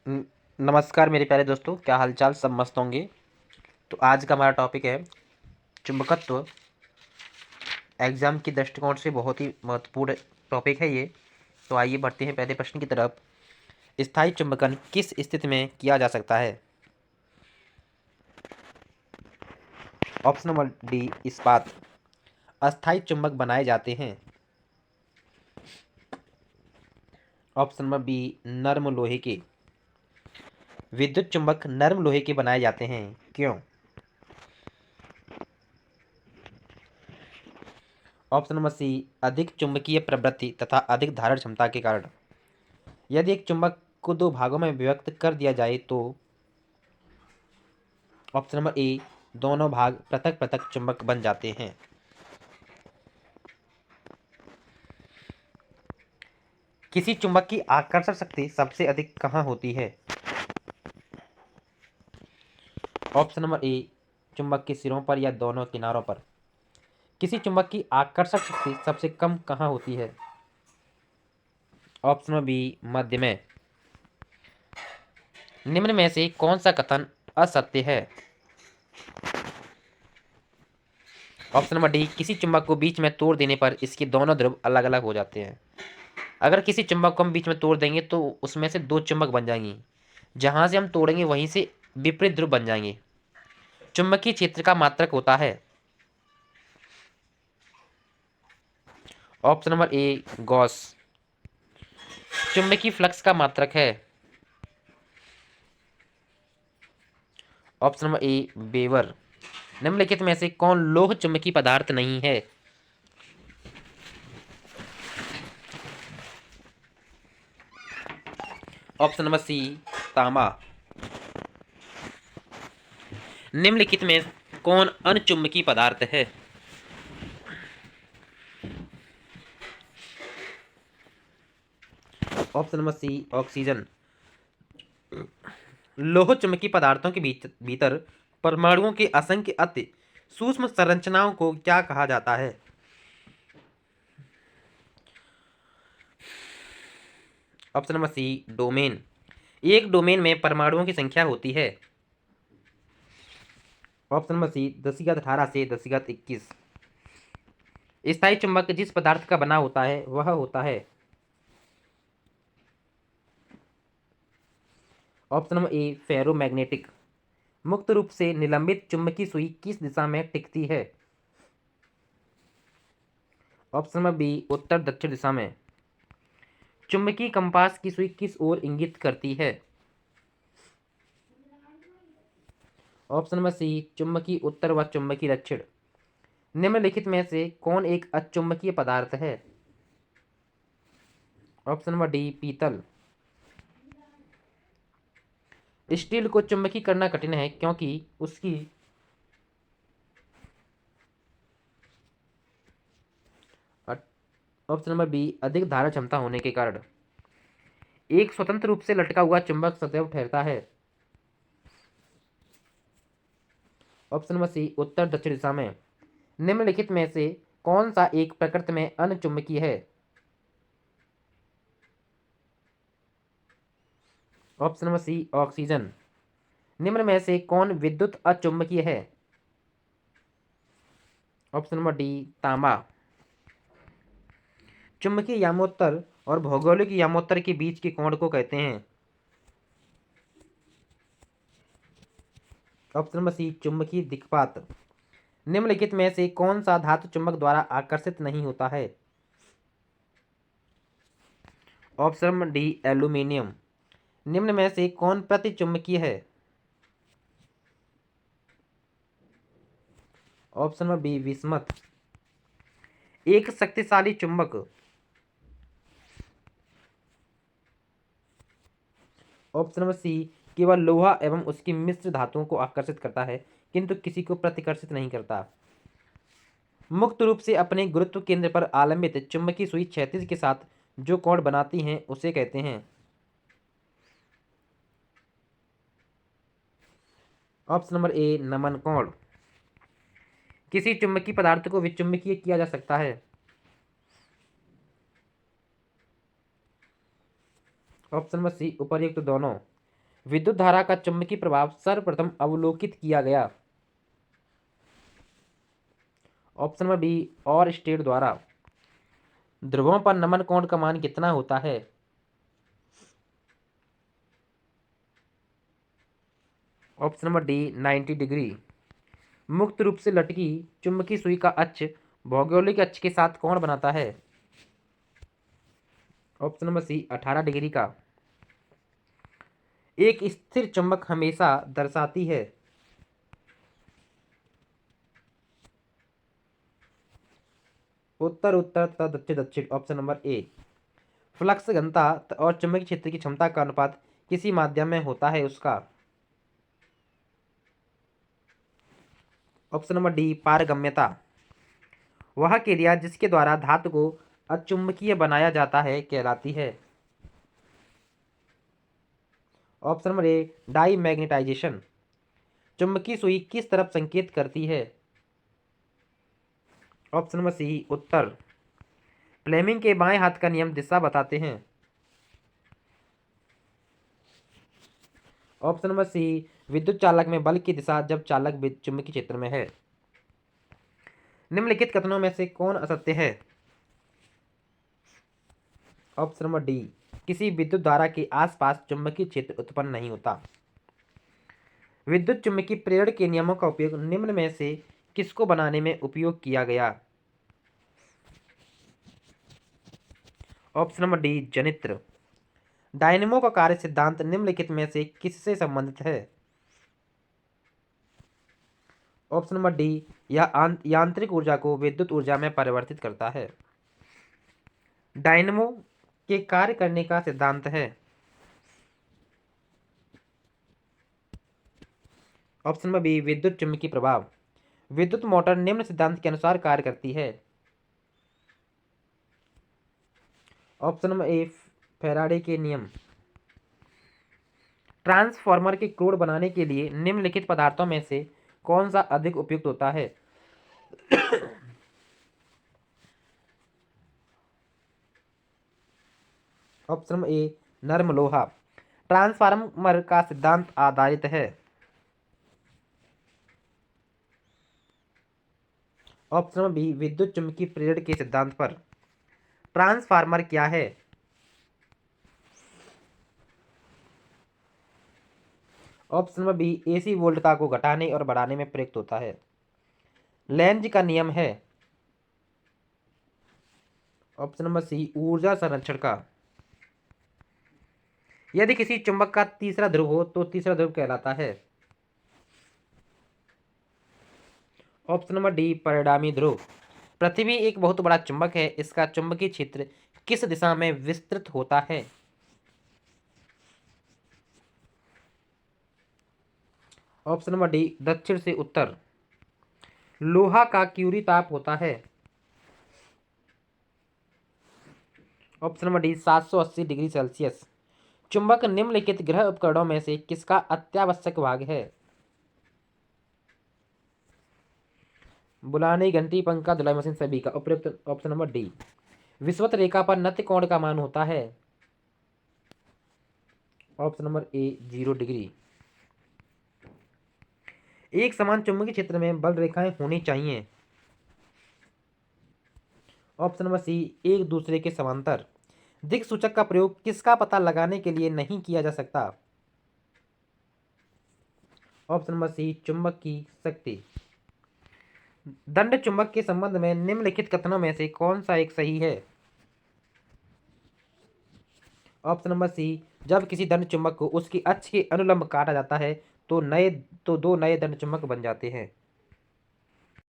न- नमस्कार मेरे प्यारे दोस्तों, क्या हालचाल? सब मस्त होंगे। तो आज का हमारा टॉपिक है चुंबकत्व। एग्जाम की दृष्टिकोण से बहुत ही महत्वपूर्ण टॉपिक है ये। तो आइए बढ़ते हैं पहले प्रश्न की तरफ। स्थायी चुंबकन किस स्थिति में किया जा सकता है? ऑप्शन नंबर डी, इस्पात। अस्थायी चुंबक बनाए जाते हैं। ऑप्शन नंबर बी, नर्म लोहे के। विद्युत चुंबक नर्म लोहे के बनाए जाते हैं, क्यों? ऑप्शन नंबर सी, अधिक चुंबकीय प्रवृत्ति तथा अधिक धारण क्षमता के कारण। यदि एक चुंबक को दो भागों में विभक्त कर दिया जाए तो ऑप्शन नंबर ए, दोनों भाग पृथक पृथक चुंबक बन जाते हैं। किसी चुंबक की आकर्षण शक्ति सबसे अधिक कहाँ होती है? ऑप्शन नंबर ए, चुंबक के सिरों पर या दोनों किनारों पर। किसी चुंबक की आकर्षक शक्ति सबसे कम कहाँ होती है? ऑप्शन नंबर बी, मध्य में। निम्न में से कौन सा कथन असत्य है? ऑप्शन नंबर डी, किसी चुंबक को बीच में तोड़ देने पर इसके दोनों ध्रुव अलग अलग हो जाते हैं। अगर किसी चुंबक को हम बीच में तोड़ देंगे तो उसमें से दो चुंबक बन जाएंगी। जहां से हम तोड़ेंगे वहीं से विपरीत ध्रुव बन जाएंगे। चुंबकीय क्षेत्र का मात्रक होता है। ऑप्शन नंबर ए, गॉस। चुंबकीय फ्लक्स का मात्रक है। ऑप्शन नंबर ए, वेबर। निम्नलिखित में से कौन लोह चुंबकीय पदार्थ नहीं है? ऑप्शन नंबर सी, तांबा। निम्नलिखित में कौन अनचुंबकीय पदार्थ है? Option number C, oxygen. लोह चुंबकीय पदार्थों के भीतर परमाणुओं के असंख्य अति सूक्ष्म संरचनाओं को क्या कहा जाता है? Option number C, domain. एक डोमेन में परमाणुओं की संख्या होती है। ऑप्शन नंबर सी, 1018 से 1021। स्थायी चुंबक जिस पदार्थ का बना होता है वह होता है। ऑप्शन नंबर ए, फेरोमैग्नेटिक। मुक्त रूप से निलंबित चुंबकीय सुई किस दिशा में टिकती है? ऑप्शन नंबर बी, उत्तर दक्षिण दिशा में। चुंबकीय कंपास की सुई किस ओर इंगित करती है? ऑप्शन नंबर सी, चुंबकीय उत्तर व चुंबकीय दक्षिण। निम्नलिखित में से कौन एक अचुंबकीय पदार्थ है? ऑप्शन नंबर डी, पीतल। स्टील को चुंबकीय करना कठिन है क्योंकि उसकी ऑप्शन नंबर बी, अधिक धारण क्षमता होने के कारण। एक स्वतंत्र रूप से लटका हुआ चुंबक सदैव ठहरता है। ऑप्शन नंबर सी, उत्तर दक्षिण दिशा में। निम्नलिखित में से कौन सा एक प्रकृति में अनचुंबकीय है? Option number C, oxygen. निम्न में से कौन विद्युत अचुंबकीय है? ऑप्शन नंबर डी, तांबा। चुंबकीय यामोत्तर और भौगोलिक यामोत्तर के बीच के कोण को कहते हैं। ऑप्शन नंबर सी, चुंबकीय दिक्पात। निम्नलिखित में से कौन सा धातु चुंबक द्वारा आकर्षित नहीं होता है? Option number D, aluminium. निम्न में से कौन प्रतिचुंबकीय है? ऑप्शन नंबर बी, विस्मत। एक शक्तिशाली चुंबक। ऑप्शन नंबर सी, केवल लोहा एवं उसकी मिश्र धातुओं को आकर्षित करता है किंतु किसी को प्रतिकर्षित नहीं करता। मुक्त रूप से अपने गुरुत्व केंद्र पर आलंबित चुंबकीय सुई क्षैतिज के साथ जो कोण बनाती हैं उसे कहते हैं। ऑप्शन नंबर ए, नमन कोण। किसी चुंबकीय पदार्थ को विचुंबकीय किया जा सकता है। ऑप्शन नंबर सी, उपर्युक्त दोनों। विद्युत धारा का चुंबकीय प्रभाव सर्वप्रथम अवलोकित किया गया। ऑप्शन नंबर बी और स्टेट द्वारा। ध्रुवों पर नमन कोण का मान कितना होता है? Option number D 90 degree. मुक्त रूप से लटकी चुंबकीय सुई का अक्ष भौगोलिक अक्ष के साथ कोण बनाता है। ऑप्शन नंबर सी 18 डिग्री का। एक स्थिर चुंबक हमेशा दर्शाती है। उत्तर उत्तर तथा दक्षिण दक्षिण। ऑप्शन नंबर ए। फ्लक्स घनता और चुंबकीय क्षेत्र की क्षमता का अनुपात किसी माध्यम में होता है उसका। ऑप्शन नंबर डी पारगम्यता। वह क्रिया जिसके द्वारा धातु को अचुंबकीय बनाया जाता है कहलाती है। Option number A diamagnetisation. चुंबकीय सुई किस तरफ संकेत करती है? ऑप्शन नंबर सी उत्तर। फ्लेमिंग के बाएं हाथ का नियम दिशा बताते हैं। ऑप्शन नंबर सी विद्युत चालक में बल की दिशा जब चालक चुंबकीय क्षेत्र में है। निम्नलिखित कथनों में से कौन असत्य है? ऑप्शन नंबर डी किसी विद्युत धारा के आसपास चुंबकीय क्षेत्र उत्पन्न नहीं होता। विद्युत चुम्बकीय प्रेरण के नियमों का उपयोग निम्न में से किसको बनाने में उपयोग किया गया? ऑप्शन नंबर डी जनित्र। डायनेमो का कार्य सिद्धांत निम्नलिखित में से किससे संबंधित है? ऑप्शन नंबर डी यह यांत्रिक ऊर्जा को विद्युत ऊर्जा में परिवर्तित करता है। डायनेमो के कार्य करने का सिद्धांत है। ऑप्शन नंबर बी विद्युत चुम्बकीय प्रभाव। विद्युत मोटर निम्न सिद्धांत के अनुसार कार्य करती है। ऑप्शन नंबर ए फैराडे के नियम। ट्रांसफार्मर के कोण बनाने के लिए निम्नलिखित पदार्थों में से कौन सा अधिक उपयुक्त होता है? ऑप्शन नंबर ए नर्म लोहा। ट्रांसफार्मर का सिद्धांत आधारित है। ऑप्शन नंबर बी विद्युत चुम्बकीय प्रेरण के सिद्धांत पर। ट्रांसफार्मर क्या है? ऑप्शन नंबर बी एसी वोल्टता को घटाने और बढ़ाने में प्रयुक्त होता है। लेंज का नियम है। ऑप्शन नंबर सी ऊर्जा संरक्षण का। यदि किसी चुंबक का तीसरा ध्रुव हो तो तीसरा ध्रुव कहलाता है। ऑप्शन नंबर डी परिणामी ध्रुव। पृथ्वी एक बहुत बड़ा चुंबक है, इसका चुंबकीय क्षेत्र किस दिशा में विस्तृत होता है? ऑप्शन नंबर डी दक्षिण से उत्तर। लोहा का क्यूरी ताप होता है। Option number D 780 degree Celsius. चुंबक निम्नलिखित गृह उपकरणों में से किसका अत्यावश्यक भाग है? बुलाने घंटी पंखा धुलाई मशीन सभी का उपयुक्त। Option number D. विषुवत रेखा पर नत्य कोण का मान होता है। ऑप्शन नंबर ए 0 डिग्री। एक समान चुंबकीय क्षेत्र में बल रेखाएं होनी चाहिए। ऑप्शन नंबर सी एक दूसरे के समांतर। दिक्सूचक का प्रयोग किसका पता लगाने के लिए नहीं किया जा सकता? ऑप्शन नंबर सी चुंबक की शक्ति। दंड चुंबक के संबंध में निम्नलिखित कथनों में से कौन सा एक सही है? ऑप्शन नंबर सी जब किसी दंड चुंबक को उसकी अक्ष के अनुलंब काटा जाता है तो दो नए दंड चुंबक बन जाते हैं।